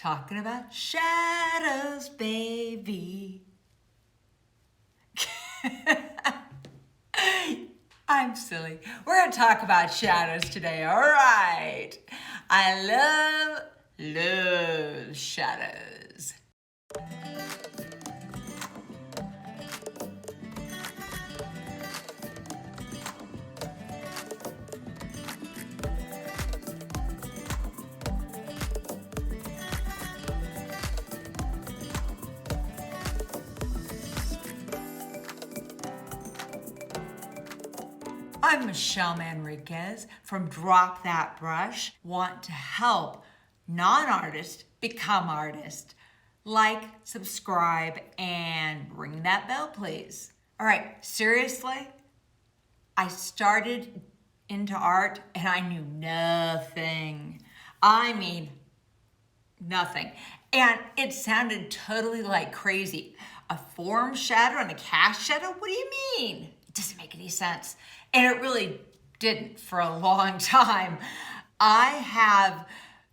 talking about shadows, baby. I'm silly. We're going to talk about shadows today, all right. I love shadows. I'm Michelle Manriquez from Drop That Brush. Want to help non-artists become artists. Like, subscribe, and ring that bell, please. All right, seriously, I started into art and I knew nothing. I mean, nothing. And it sounded totally like crazy. A form shadow and a cast shadow? What do you mean? It doesn't make any sense. And it really didn't for a long time. I have,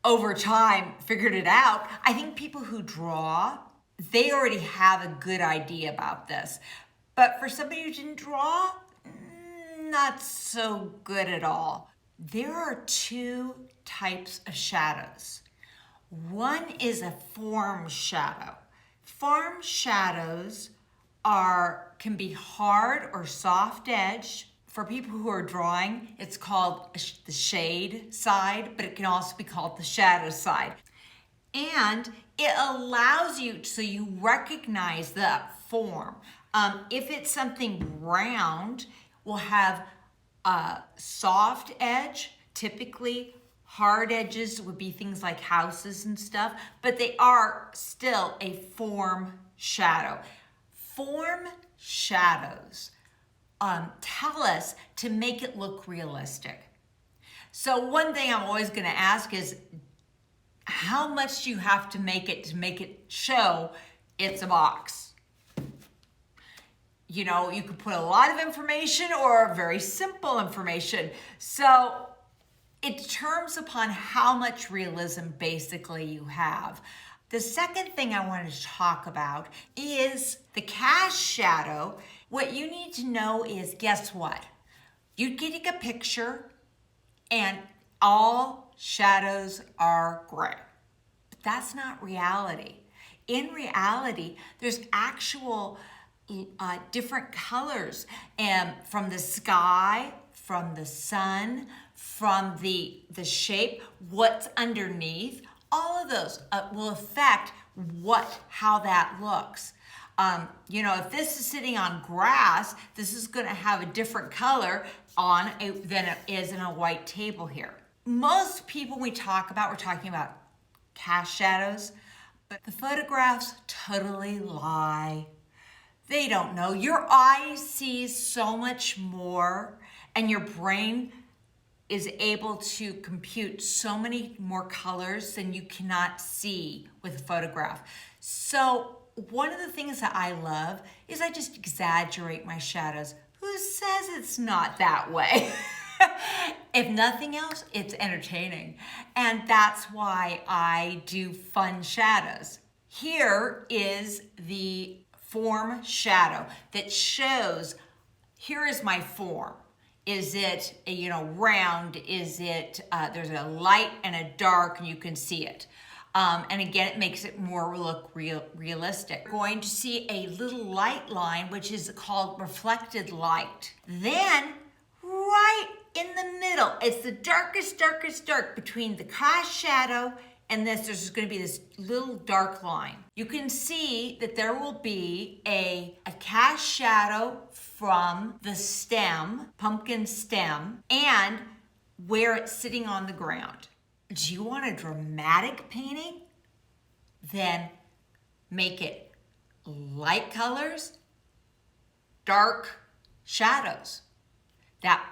over time, figured it out. I think people who draw, they already have a good idea about this. But for somebody who didn't draw, not so good at all. There are two types of shadows. One is a form shadow. Form shadows can be hard or soft edged. For people who are drawing, it's called the shade side, but it can also be called the shadow side. And it allows you, so you recognize the form. If it's something round, we'll have a soft edge. Typically, hard edges would be things like houses and stuff, but they are still a form shadow. Form shadows tell us to make it look realistic. So one thing I'm always going to ask is, how much do you have to make it show it's a box? You know, you could put a lot of information or very simple information. So it determines upon how much realism basically you have. The second thing I wanted to talk about is the cast shadow. What you need to know is, guess what? You take a picture and all shadows are gray. But that's not reality. In reality, there's actual different colors from the sky, from the sun, from the shape, what's underneath. All of those will affect how that looks. If this is sitting on grass, this is going to have a different color than it is in a white table here. Most people we're talking about cast shadows, but the photographs totally lie. They don't know. Your eye sees so much more, and your brain is able to compute so many more colors than you cannot see with a photograph. So one of the things that I love is I just exaggerate my shadows. Who says it's not that way? If nothing else, it's entertaining. And that's why I do fun shadows. Here is the form shadow that shows, here is my form. Is it round? Is it, there's a light and a dark and you can see it. And again, it makes it more look realistic. We're going to see a little light line, which is called reflected light. Then, right in the middle, it's the darkest dark between the cast shadow and this. There's going to be this little dark line. You can see that there will be a cast shadow from the stem, pumpkin stem, and where it's sitting on the ground. Do you want a dramatic painting? Then make it light colors, dark shadows. That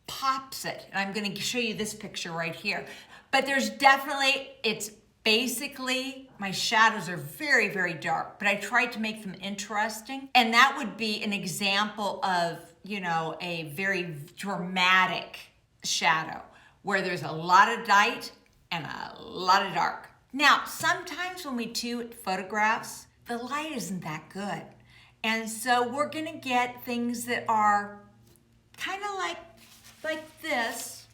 pops it. And I'm going to show you this picture right here. But there's definitely, it's basically, my shadows are very, very dark, but I tried to make them interesting. And that would be an example of, a very dramatic shadow where there's a lot of light and a lot of dark. Now, sometimes when we do photographs, the light isn't that good. And so we're gonna get things that are kind of like this.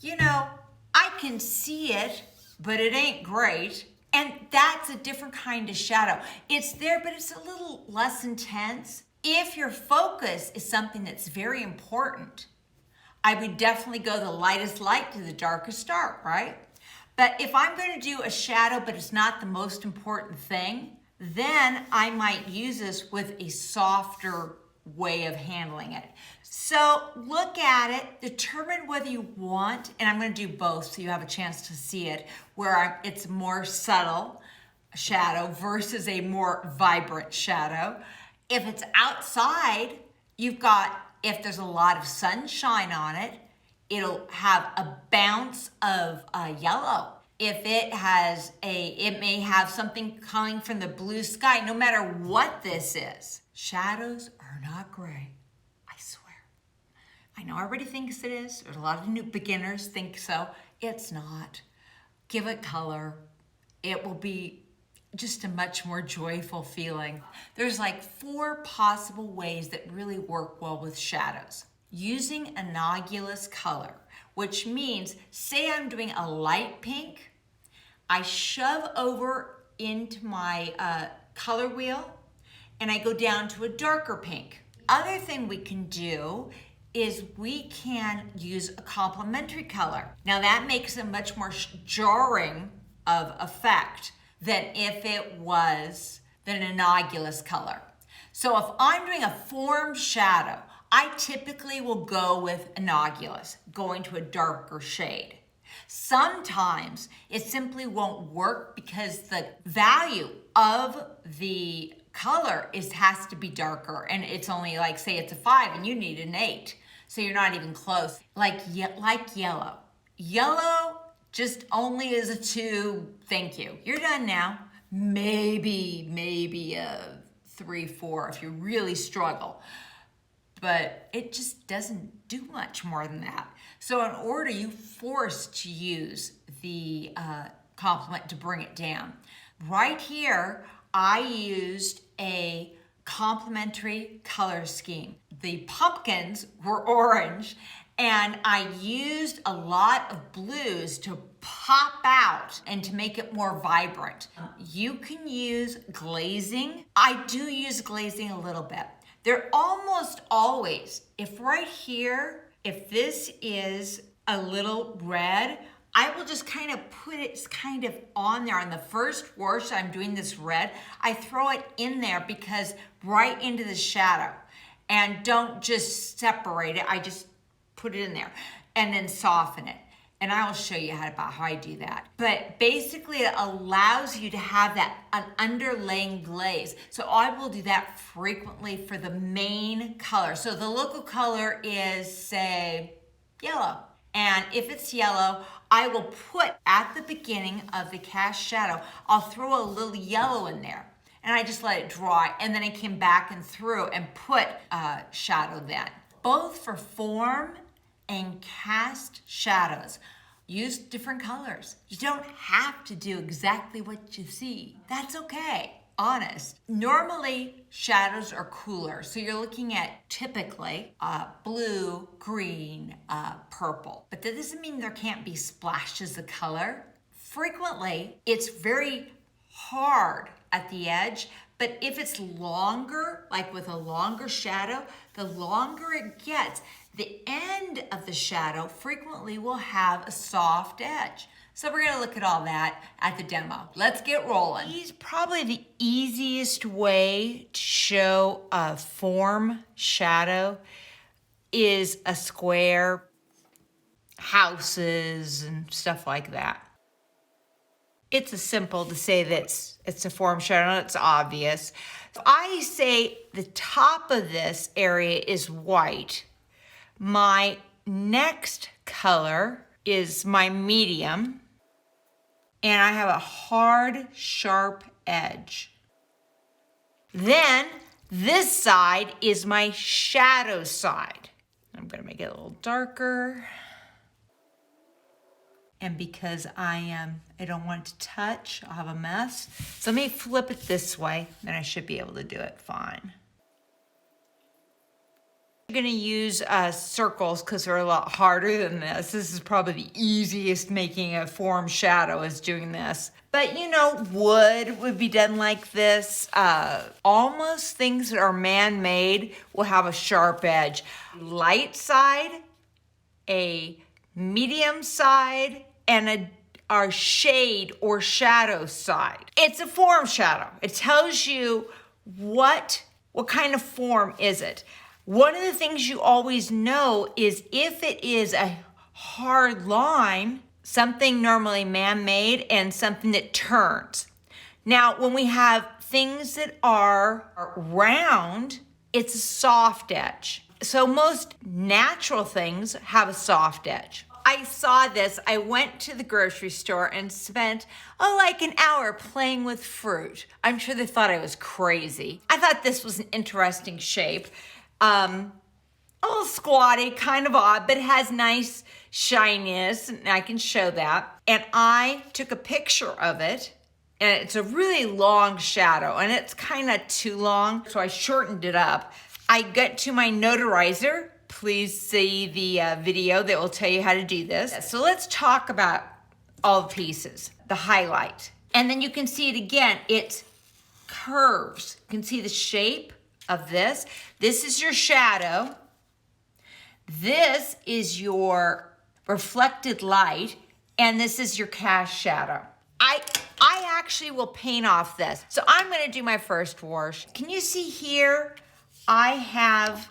You know, I can see it, but it ain't great. And that's a different kind of shadow. It's there, but it's a little less intense. If your focus is something that's very important, I would definitely go the lightest light to the darkest dark, right? But if I'm going to do a shadow, but it's not the most important thing, then I might use this with a softer way of handling it. So look at it, determine whether you want, and I'm going to do both so you have a chance to see it, where it's more subtle shadow versus a more vibrant shadow. If it's outside, you've got, if there's a lot of sunshine on it, it'll have a bounce of yellow. If it has it may have something coming from the blue sky, no matter what this is. Shadows are not gray, I swear. I know everybody thinks it is. There's a lot of new beginners think so. It's not. Give it color. It will be just a much more joyful feeling. There's like 4 possible ways that really work well with shadows. Using analogous color, which means, say I'm doing a light pink, I shove over into my color wheel and I go down to a darker pink. Other thing we can do is we can use a complementary color. Now that makes a much more jarring of effect than if it was an analogous color. So if I'm doing a formed shadow, I typically will go with analogous, going to a darker shade. Sometimes it simply won't work because the value of the color has to be darker, and it's only like, say it's a 5 and you need an 8. So you're not even close. Like yellow. Yellow just only is a 2, thank you. You're done now. Maybe a 3, 4 if you really struggle. But it just doesn't do much more than that. So in order, you're forced to use the complement to bring it down. Right here, I used a complementary color scheme. The pumpkins were orange, and I used a lot of blues to pop out and to make it more vibrant. You can use glazing. I do use glazing a little bit. They're almost always, if right here, if this is a little red, I will just kind of put it kind of on there. On the first wash, I'm doing this red, I throw it in there because right into the shadow, and don't just separate it. I just put it in there and then soften it. And I will show you how I do that. But basically it allows you to have an underlaying glaze. So I will do that frequently for the main color. So the local color is, say, yellow. And if it's yellow, I will put at the beginning of the cast shadow, I'll throw a little yellow in there. And I just let it dry. And then I came back and through and put shadow then. Both for form and cast shadows. Use different colors. You don't have to do exactly what you see. That's okay, honest. Normally, shadows are cooler. So you're looking at typically blue, green, purple. But that doesn't mean there can't be splashes of color. Frequently, it's very hard at the edge, but if it's longer, like with a longer shadow, the longer it gets, the end of the shadow frequently will have a soft edge. So we're gonna look at all that at the demo. Let's get rolling. Probably the easiest way to show a form shadow is a square, houses and stuff like that. It's a simple to say that it's a form shadow, it's obvious. If I say the top of this area is white, my next color is my medium, and I have a hard, sharp edge. Then this side is my shadow side. I'm gonna make it a little darker. And because I don't want it to touch, I'll have a mess. So let me flip it this way, then I should be able to do it fine. I'm gonna use circles because they're a lot harder than this. This is probably the easiest making a form shadow is doing this. But you know, wood would be done like this. Almost things that are man-made will have a sharp edge. Light side, a medium side, and our shade or shadow side. It's a form shadow. It tells you what kind of form is it. One of the things you always know is if it is a hard line, something normally man-made and something that turns. Now, when we have things that are round, it's a soft edge. So most natural things have a soft edge. I saw this, I went to the grocery store and spent, like an hour playing with fruit. I'm sure they thought I was crazy. I thought this was an interesting shape. A little squatty, kind of odd, but it has nice shininess, and I can show that. And I took a picture of it, and it's a really long shadow, and it's kind of too long, so I shortened it up. I got to my notarizer. Please see the video that will tell you how to do this. So let's talk about all the pieces, the highlight. And then you can see it again, it curves. You can see the shape of this. This is your shadow. This is your reflected light, and this is your cast shadow. I actually will paint off this. So I'm gonna do my first wash. Can you see here? I have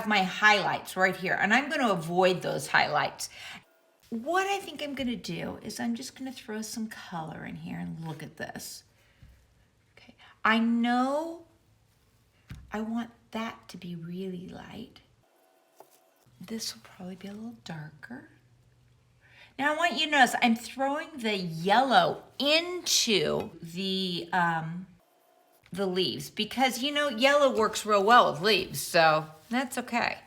my highlights right here, and I'm gonna avoid those highlights. What I think I'm gonna do is I'm just gonna throw some color in here and look at this. Okay, I know I want that to be really light. This will probably be a little darker. Now I want you to notice I'm throwing the yellow into the leaves because you know yellow works real well with leaves, so that's okay.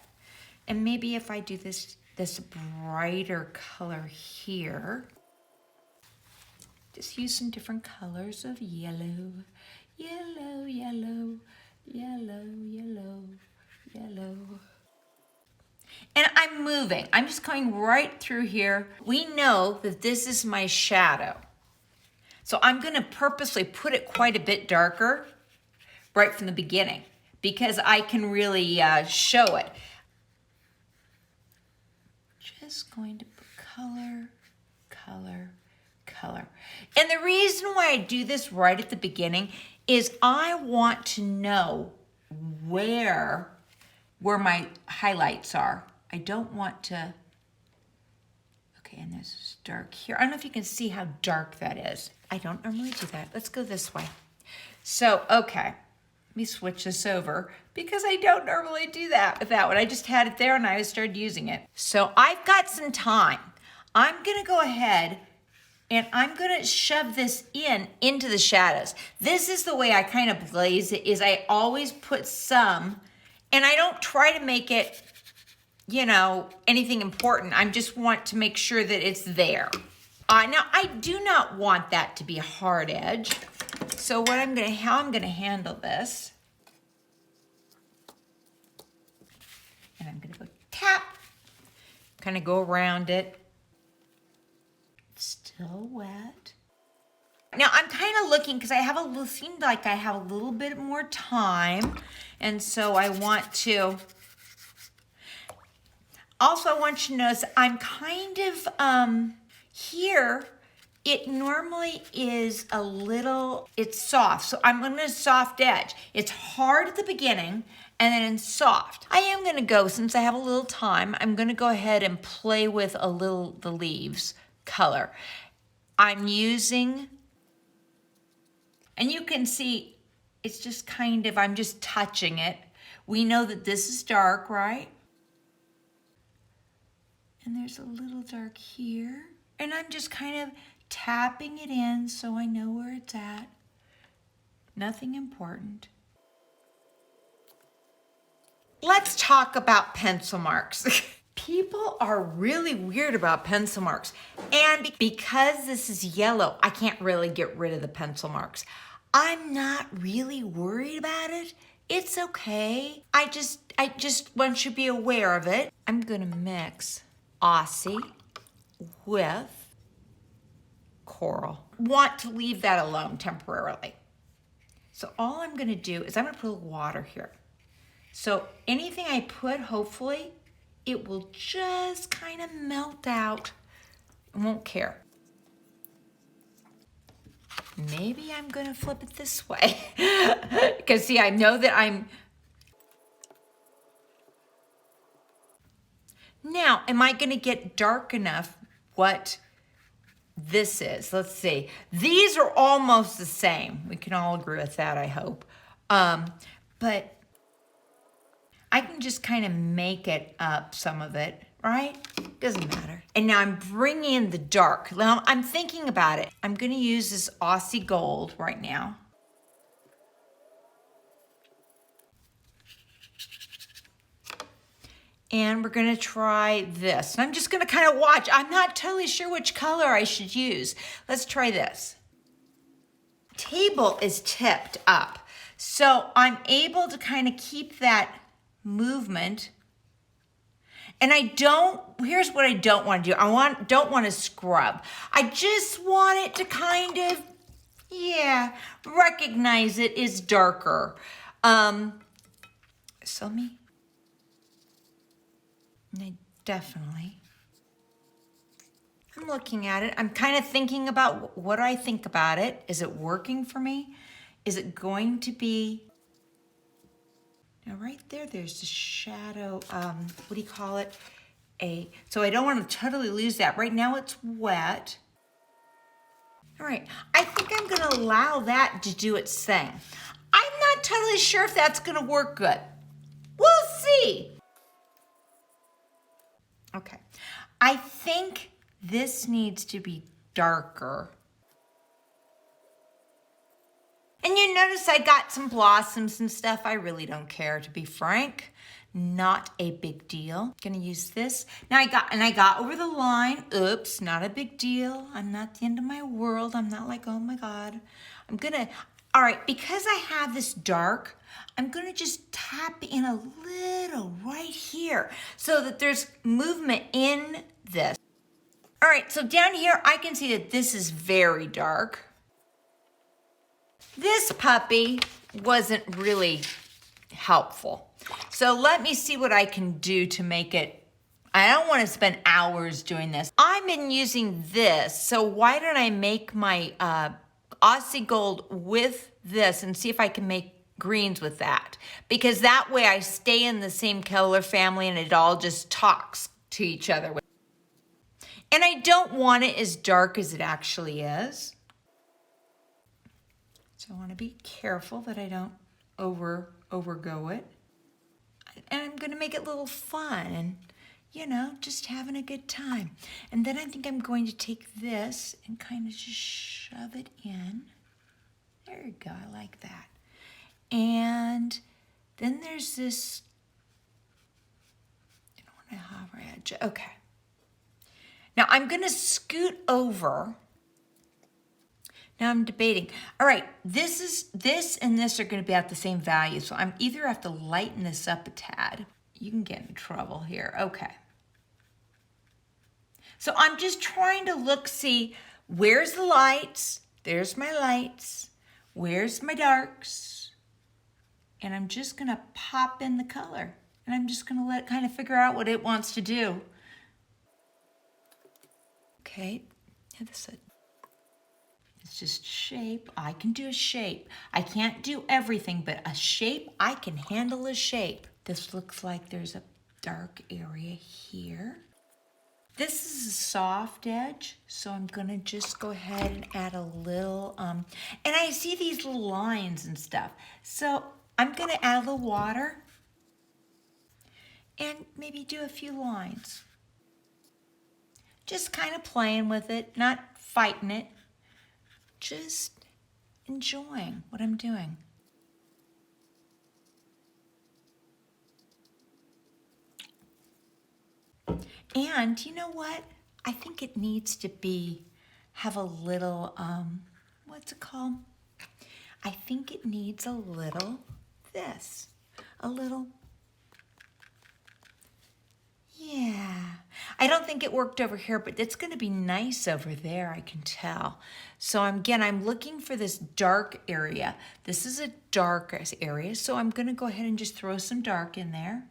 And maybe if I do this brighter color here, just use some different colors of yellow, yellow, yellow, yellow, yellow, yellow. And I'm moving. I'm just going right through here. We know that this is my shadow. So I'm gonna purposely put it quite a bit darker right from the beginning because I can really show it. Just going to put color, color, color. And the reason why I do this right at the beginning is I want to know where my highlights are. I don't want to, okay, and this is dark here. I don't know if you can see how dark that is. I don't normally do that. Let's go this way. So, okay, let me switch this over because I don't normally do that with that one. I just had it there and I started using it. So I've got some time. I'm gonna go ahead and I'm gonna shove this into the shadows. This is the way I kind of blaze it, is I always put some, and I don't try to make it, you know, anything important. I just want to make sure that it's there. Now, I do not want that to be a hard edge. So how I'm gonna handle this, and I'm gonna go tap, kind of go around it. It's still wet. Now I'm kind of looking because seemed like I have a little bit more time, and so I want to. Also, I want you to notice I'm kind of here. It normally is it's soft, so I'm going to soft edge. It's hard at the beginning, and then it's soft. I am going to go, since I have a little time, I'm going to go ahead and play with the leaves color. I'm using, and you can see, it's just kind of, I'm just touching it. We know that this is dark, right? And there's a little dark here. And I'm just kind of tapping it in so I know where it's at. Nothing important. Let's talk about pencil marks. People are really weird about pencil marks. And because this is yellow, I can't really get rid of the pencil marks. I'm not really worried about it. It's okay. I just want you to be aware of it. I'm gonna mix Aussie with Coral. Want to leave that alone temporarily. So all I'm gonna do is I'm gonna put a little water here. So anything I put, hopefully, it will just kind of melt out. I won't care. Maybe I'm gonna flip it this way. Because see, I know that Now, am I gonna get dark enough what this is? Let's see. These are almost the same. We can all agree with that, I hope. But I can just kind of make it up, some of it, right? Doesn't matter. And now I'm bringing in the dark. Now I'm thinking about it. I'm gonna use this Aussie Gold right now. And we're gonna try this. And I'm just gonna kind of watch. I'm not totally sure which color I should use. Let's try this. Table is tipped up. So I'm able to kind of keep that movement. And here's what I don't want to do. Don't want to scrub. I just want it to kind of, recognize it is darker. And I'm looking at it. I'm kind of thinking about what I think about it. Is it working for me? Is it going to be, now right there's the shadow, what do you call it? So I don't want to totally lose that. Right now it's wet. All right, I think I'm gonna allow that to do its thing. I'm not totally sure if that's gonna work good. We'll see. Okay, I think this needs to be darker. And you notice I got some blossoms and stuff. I really don't care, to be frank. Not a big deal. Gonna use this. Now I got over the line. Oops, not a big deal. I'm not the end of my world. I'm not like, oh my God. All right, because I have this dark, I'm gonna just tap in a little right here so that there's movement in this. All right, so down here, I can see that this is very dark. This puppy wasn't really helpful. So let me see what I can do to make it. I don't want to spend hours doing this. I've been using this, so why don't I make my Aussie Gold with this and see if I can make greens with that. Because that way I stay in the same color family and it all just talks to each other. And I don't want it as dark as it actually is. So I want to be careful that I don't overgo it. And I'm going to make it a little fun and, just having a good time. And then I think I'm going to take this and kind of just shove it in. There you go, I like that. And then there's this, I don't want to hover edge. Okay. Now I'm going to scoot over. Now I'm debating. All right, this and this are going to be at the same value. So I'm either have to lighten this up a tad. You can get in trouble here. Okay. So I'm just trying to see where's the lights? There's my lights. Where's my darks? And I'm just going to pop in the color. And I'm just going to let it kind of figure out what it wants to do. Okay. It's just shape. I can do a shape. I can't do everything, but a shape, I can handle a shape. This looks like there's a dark area here. This is a soft edge, so I'm gonna just go ahead and add a little, and I see these little lines and stuff. So I'm gonna add a little water and maybe do a few lines. Just kind of playing with it, not fighting it. Just enjoying what I'm doing. And you know what? I think it needs to have a little, what's it called? I think it needs a little this, a little, yeah. I don't think it worked over here, but it's gonna be nice over there, I can tell. So again, I'm looking for this dark area. This is a dark area, so I'm gonna go ahead and just throw some dark in there.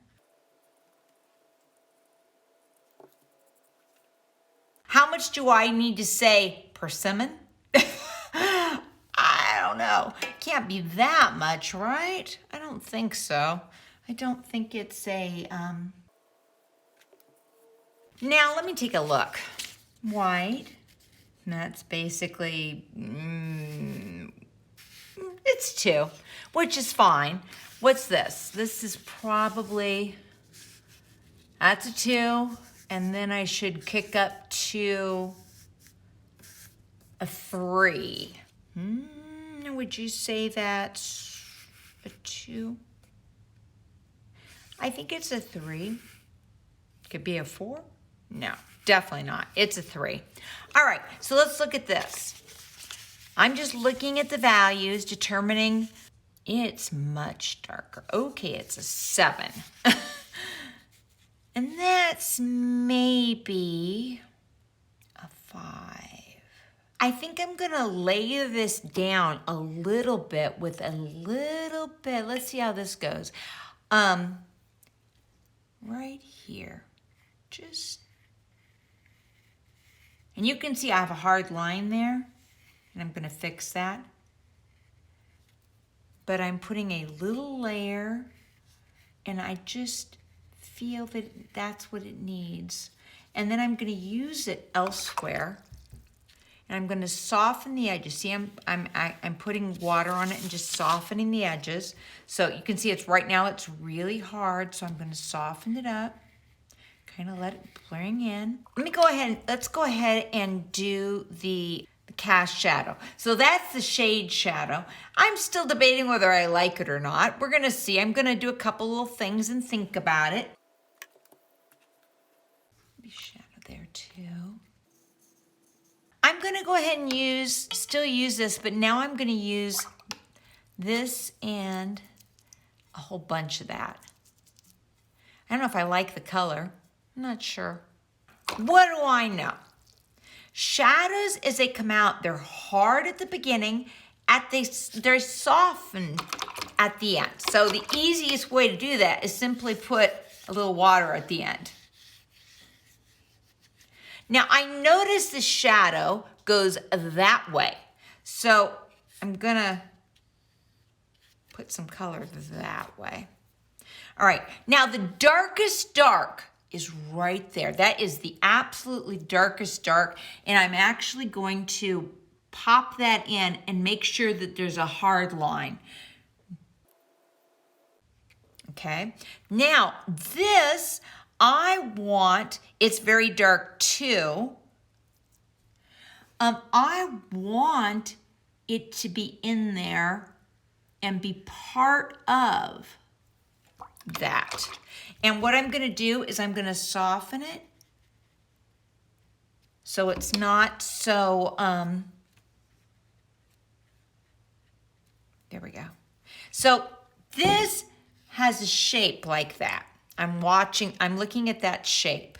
How much do I need to say persimmon? I don't know. Can't be that much, right? I don't think so. I don't think it's a, Now let me take a look. White, that's basically, it's 2, which is fine. What's this? This is probably, that's a 2, and then I should kick up to a 3. Would you say that's a 2? I think it's a 3. Could be a 4? No, definitely not. It's a 3. All right, so let's look at this. I'm just looking at the values, determining it's much darker. Okay, it's a 7. And that's maybe a 5. I think I'm gonna lay this down a little bit with a little bit. Let's see how this goes. Right here, just, and you can see I have a hard line there, and I'm gonna fix that. But I'm putting a little layer, and I just feel that that's what it needs. And then I'm gonna use it elsewhere. And I'm gonna soften the edges. See, I'm putting water on it and just softening the edges. So you can see it's right now, it's really hard, so I'm gonna soften it up, kind of let it bring in. Let's go ahead and do the cast shadow. So that's the shade shadow. I'm still debating whether I like it or not. We're gonna see. I'm gonna do a couple little things and think about it. Maybe shadow there too. I'm gonna go ahead and still use this, but now I'm gonna use this and a whole bunch of that. I don't know if I like the color. I'm not sure. What do I know? Shadows, as they come out, they're hard at the beginning, they're softened at the end. So the easiest way to do that is simply put a little water at the end. Now I notice the shadow goes that way. So I'm gonna put some color that way. All right, now the darkest dark is right there. That is the absolutely darkest dark, and I'm actually going to pop that in and make sure that there's a hard line. Okay, now this, it's very dark too. I want it to be in there and be part of that. And what I'm gonna do is I'm gonna soften it so it's not so, there we go. So this has a shape like that. I'm looking at that shape.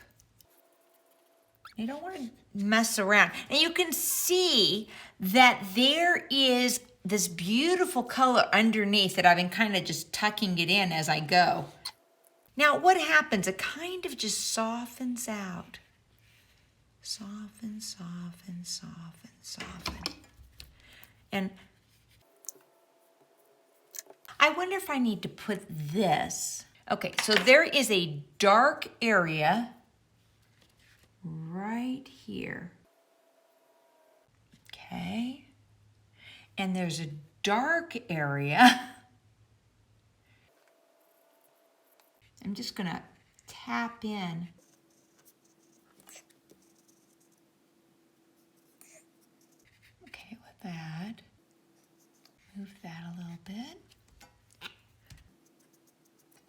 You don't want to mess around. And you can see that there is this beautiful color underneath that I've been kind of just tucking it in as I go. Now what happens? It kind of just softens out. Soften, soften, soften, soften. And I wonder if I need to put this. Okay, so there is a dark area right here. Okay. And there's a dark area. I'm just gonna tap in. Okay, with that. Move that a little bit.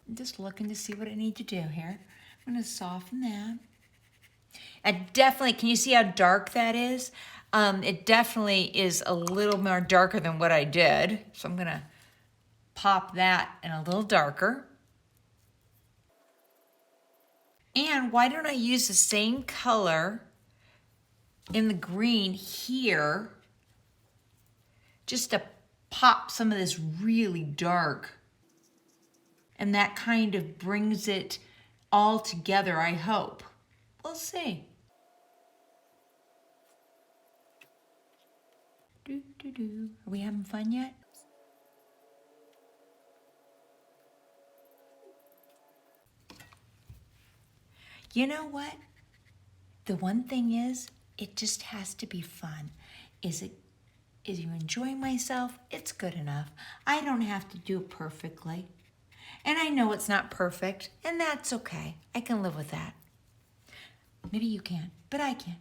I'm just looking to see what I need to do here. I'm gonna soften that. And definitely, can you see how dark that is? It definitely is a little more darker than what I did. So I'm gonna pop that in a little darker. And why don't I use the same color in the green here, just to pop some of this really dark. And that kind of brings it all together, I hope. We'll see. Are we having fun yet? You know what? The one thing is, it just has to be fun. Is you enjoying myself? It's good enough. I don't have to do it perfectly. And I know it's not perfect, and that's okay. I can live with that. Maybe you can, but I can.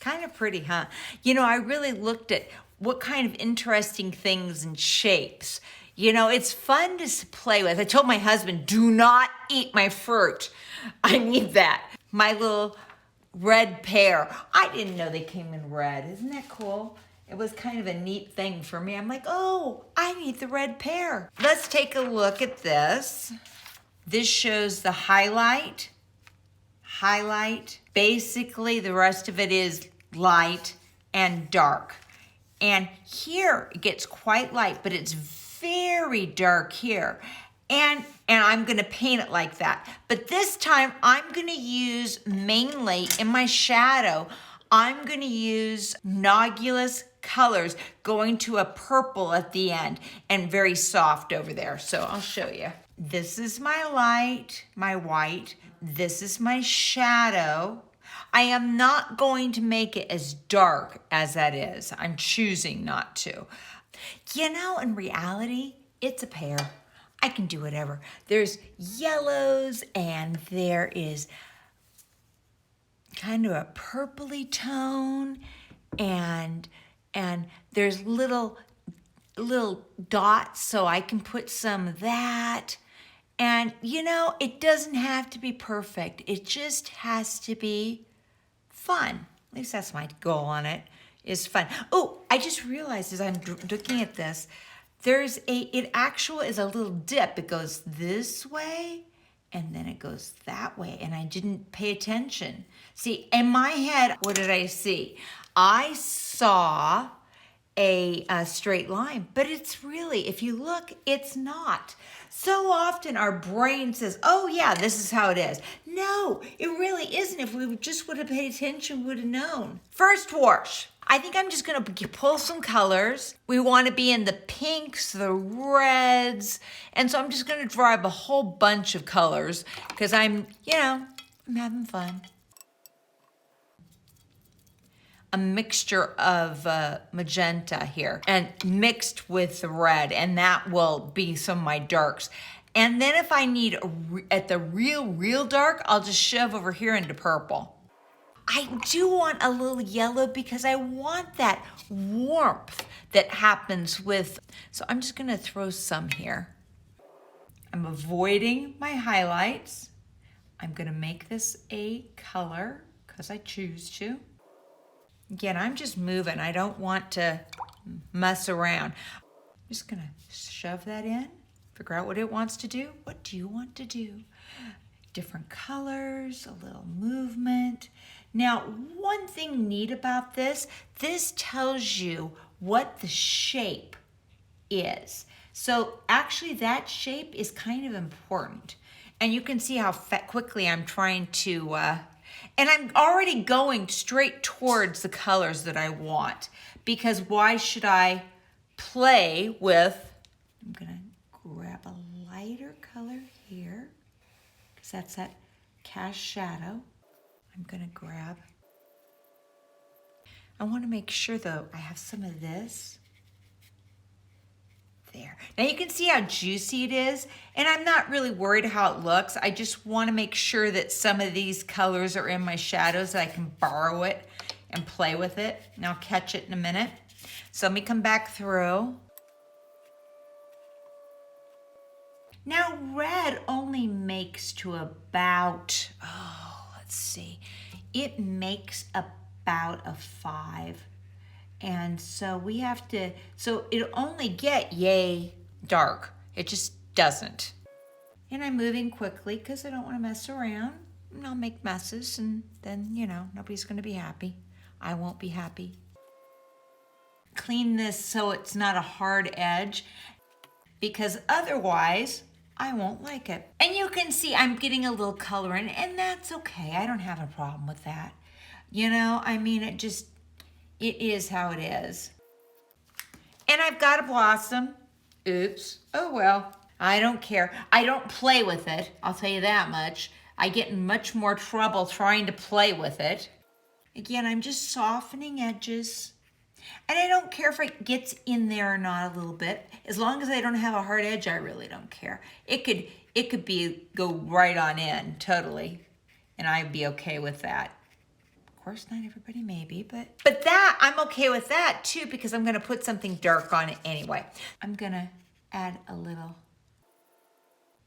Kind of pretty, huh? You know, I really looked at what kind of interesting things and shapes. You know, it's fun to play with. I told my husband, do not eat my fruit. I need that. My little red pear. I didn't know they came in red. Isn't that cool? It was kind of a neat thing for me. I'm like, oh, I need the red pear. Let's take a look at this. This shows the highlight. Basically, the rest of it is light and dark. And here it gets quite light, but it's very dark here. And I'm gonna paint it like that. But this time I'm gonna use mainly in my shadow, I'm gonna use Nogulus colors going to a purple at the end and very soft over there. So I'll show you. This is my light, my white. This is my shadow. I am not going to make it as dark as that is. I'm choosing not to. You know, in reality, it's a pear. I can do whatever. There's yellows and there is kind of a purpley tone and there's little dots, so I can put some of that. And you know, it doesn't have to be perfect. It just has to be fun. At least that's my goal on it, is fun. Oh, I just realized as I'm looking at this, it actually is a little dip. It goes this way and then it goes that way. And I didn't pay attention. See, in my head, what did I see? I saw a straight line, but it's really, if you look, it's not. So often our brain says, oh yeah, this is how it is. No, it really isn't. If we just would have paid attention, we would have known. First wash. I think I'm just gonna pull some colors. We wanna be in the pinks, the reds, and so I'm just gonna draw up a whole bunch of colors because I'm having fun. A mixture of magenta here and mixed with the red, and that will be some of my darks. And then if I need at the real dark, I'll just shove over here into purple. I do want a little yellow because I want that warmth that happens with, so I'm just gonna throw some here. I'm avoiding my highlights. I'm gonna make this a color because I choose to. Again, I'm just moving. I don't want to mess around. I'm just gonna shove that in, figure out what it wants to do. What do you want to do? Different colors, a little movement. Now, one thing neat about this tells you what the shape is. So actually that shape is kind of important. And you can see how quickly I'm trying to, and I'm already going straight towards the colors that I want, because why should I play with, I'm gonna grab a lighter color here, because that's that cast shadow. I'm gonna grab, I wanna make sure though I have some of this there. Now you can see how juicy it is, and I'm not really worried how it looks. I just wanna make sure that some of these colors are in my shadows, that I can borrow it and play with it, and I'll catch it in a minute. So let me come back through. Now red only makes to about, let's see, it makes about a 5. And so we have to, so it'll only get yay dark. It just doesn't. And I'm moving quickly because I don't want to mess around. And I'll make messes and then, you know, nobody's going to be happy. I won't be happy. Clean this so it's not a hard edge, because otherwise I won't like it. And you can see I'm getting a little color in, and that's okay. I don't have a problem with that. You know, I mean, it is how it is. And I've got a blossom. Oops. Oh well. I don't care. I don't play with it. I'll tell you that much. I get in much more trouble trying to play with it. Again, I'm just softening edges. And I don't care if it gets in there or not a little bit. As long as I don't have a hard edge, I really don't care. It could go right on in, totally. And I'd be okay with that. Of course, not everybody may be, but that, I'm okay with that too, because I'm gonna put something dark on it anyway. I'm gonna add a little.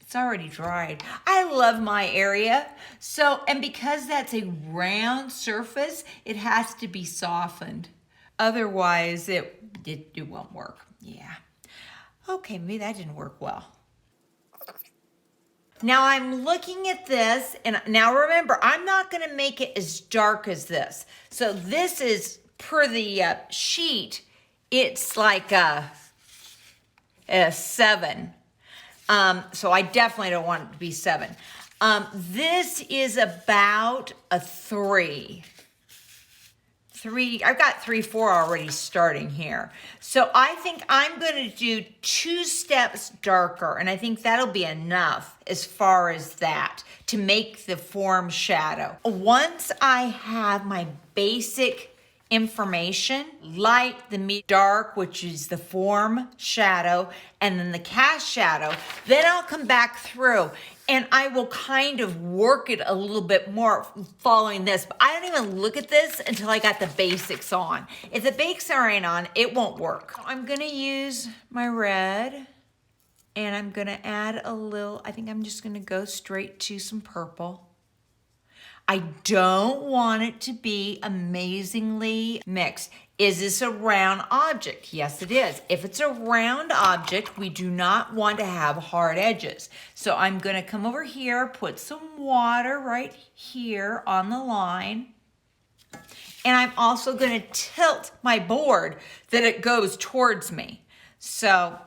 It's already dried. I love my area. So, and because that's a round surface, it has to be softened. Otherwise, it won't work. Yeah. Okay, maybe that didn't work well. Now I'm looking at this, and now remember, I'm not going to make it as dark as this. So this is, per the sheet, it's like a 7. So I definitely don't want it to be 7. This is about a 3. I've got 3, 4 already starting here. So I think I'm going to do 2 steps darker, and I think that'll be enough as far as that to make the form shadow. Once I have my basic information, light, the dark, which is the form shadow, and then the cast shadow, then I'll come back through and I will kind of work it a little bit more following this. But I don't even look at this until I got the basics on. If the basics aren't on, it won't work. I'm gonna use my red, and I'm gonna add a little, I think I'm just gonna go straight to some purple. I don't want it to be amazingly mixed. Is this a round object? Yes, it is. If it's a round object, we do not want to have hard edges. So I'm going to come over here, put some water right here on the line. And I'm also going to tilt my board that it goes towards me. So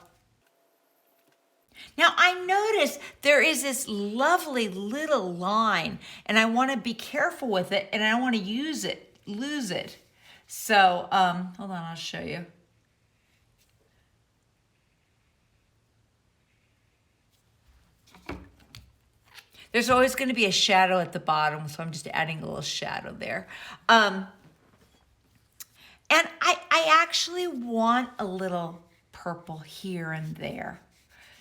now I notice there is this lovely little line, and I want to be careful with it, and I don't want to lose it. So, hold on, I'll show you. There's always going to be a shadow at the bottom, so I'm just adding a little shadow there. And I actually want a little purple here and there,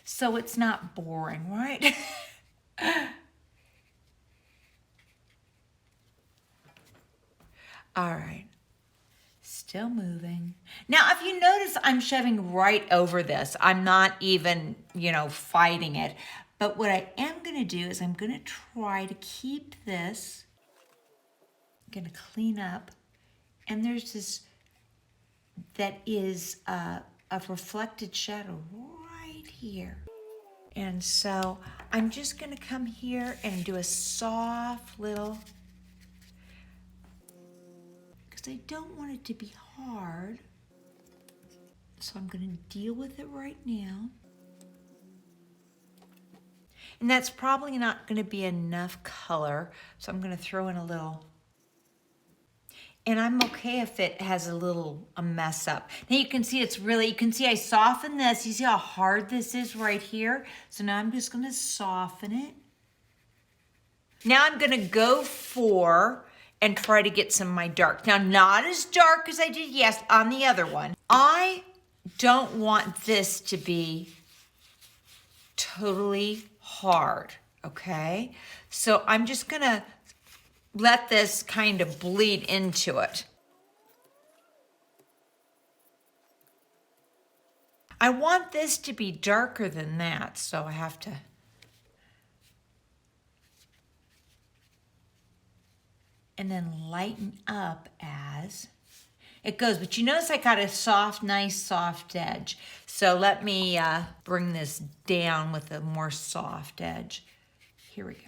so it's not boring, right? All right. Still moving. Now, if you notice, I'm shoving right over this. I'm not even, fighting it. But what I am going to do is I'm going to try to keep this. I'm going to clean up. And there's this, that is a reflected shadow right here. And so I'm just going to come here and do a soft little, I don't want it to be hard. So I'm going to deal with it right now. And that's probably not going to be enough color, so I'm going to throw in a little. And I'm okay if it has a mess up. Now you can see I soften this. You see how hard this is right here? So now I'm just going to soften it. Now I'm going to go for and try to get some of my dark. Now, not as dark as I did on the other one. I don't want this to be totally hard, okay? So I'm just gonna let this kind of bleed into it. I want this to be darker than that, so I have to. and then lighten up as it goes. But you notice I got a soft, nice soft edge. So let me bring this down with a more soft edge. Here we go.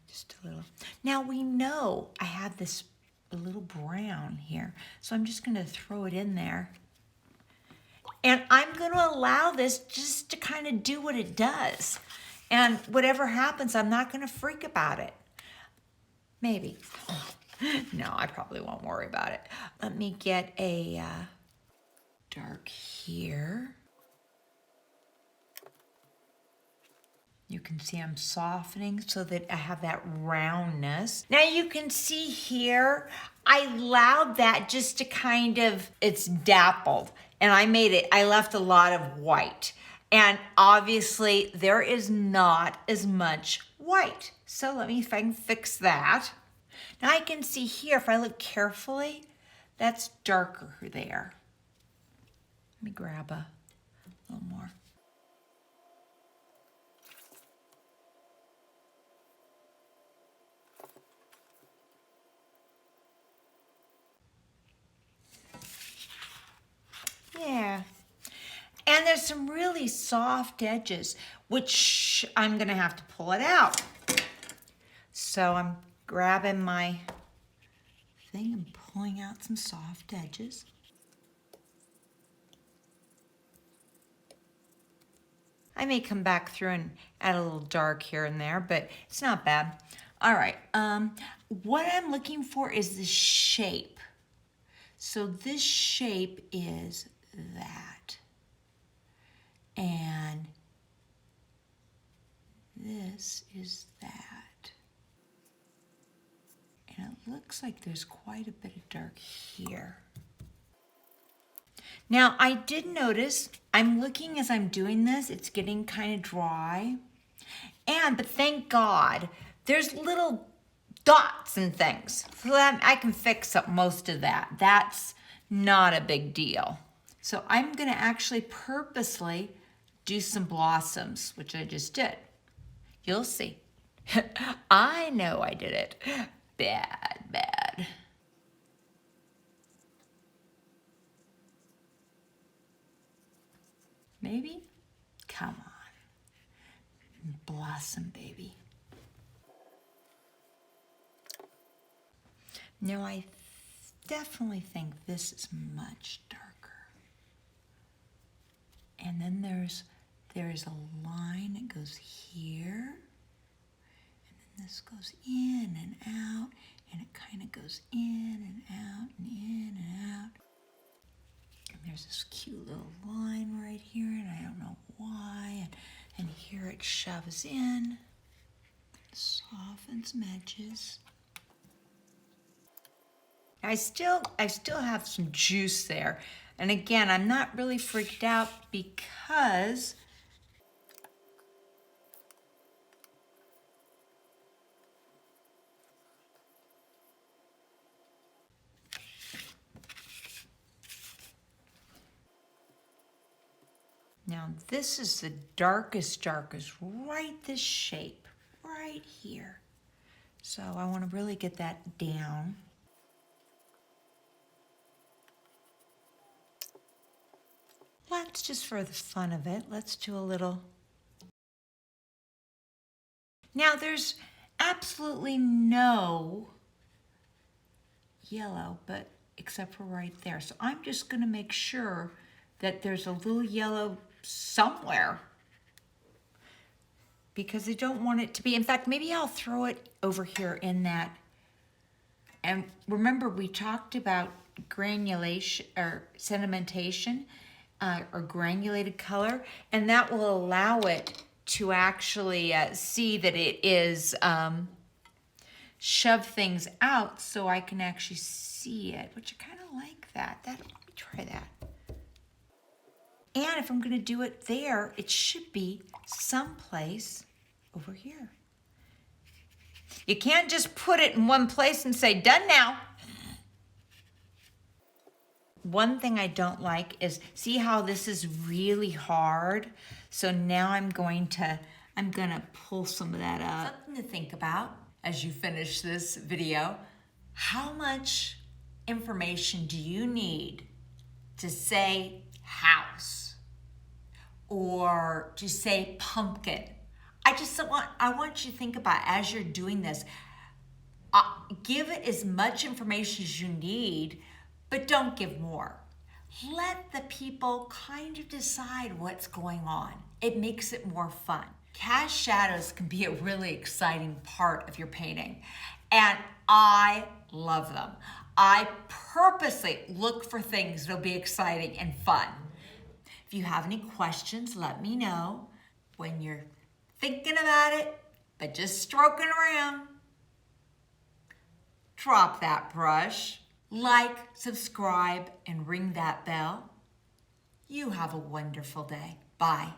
Just a little. Now we know I have this a little brown here, so I'm just gonna throw it in there. And I'm gonna allow this just to kind of do what it does. And whatever happens, I'm not gonna freak about it. Maybe. No, I probably won't worry about it. Let me get a dark here. You can see I'm softening so that I have that roundness. Now you can see here, I allowed that just to kind of, it's dappled. And I left a lot of white. And obviously there is not as much white. So let me, if I can fix that. Now I can see here, if I look carefully, that's darker there. Let me grab a little more. Yeah. And there's some really soft edges, which I'm gonna have to pull it out. So I'm grabbing my thing and pulling out some soft edges. I may come back through and add a little dark here and there, but it's not bad. All right, what I'm looking for is the shape. So this shape is that. And this is that. And it looks like there's quite a bit of dark here. Now I did notice, I'm looking as I'm doing this, it's getting kind of dry. But thank God, there's little dots and things. So that I can fix up most of that. That's not a big deal. So I'm gonna actually purposely do some blossoms, which I just did. You'll see. I know I did it. Bad. Maybe? Come on. Blossom, baby. Now I definitely think this is much darker. And then there is a line that goes here. And then this goes in and out. And it kind of goes in and out and in and out. And there's this cute little line right here, and I don't know why. And here it shoves in, softens some edges. I still have some juice there. And again, I'm not really freaked out because now this is the darkest, right this shape, right here. So I want to really get that down. Let's just, for the fun of it, let's do a little. Now there's absolutely no yellow, but except for right there. So I'm just gonna make sure that there's a little yellow somewhere because I don't want it to be, in fact, maybe I'll throw it over here in that. And remember, we talked about granulation or sedimentation. Or granulated color, and that will allow it to actually see that it is shove things out so I can actually see it, which I kind of like that. Let me try that. And if I'm gonna do it there, it should be someplace over here. You can't just put it in one place and say, done now. One thing I don't like is, see how this is really hard? So now I'm going to I'm gonna pull some of that up. Something to think about as you finish this video. How much information do you need to say house or to say pumpkin? I want you to think about, as you're doing this, give it as much information as you need, but don't give more. Let the people kind of decide what's going on. It makes it more fun. Cast shadows can be a really exciting part of your painting, and I love them. I purposely look for things that'll be exciting and fun. If you have any questions, let me know. When you're thinking about it, but just stroking around, drop that brush, like, subscribe, and ring that bell. You have a wonderful day. Bye.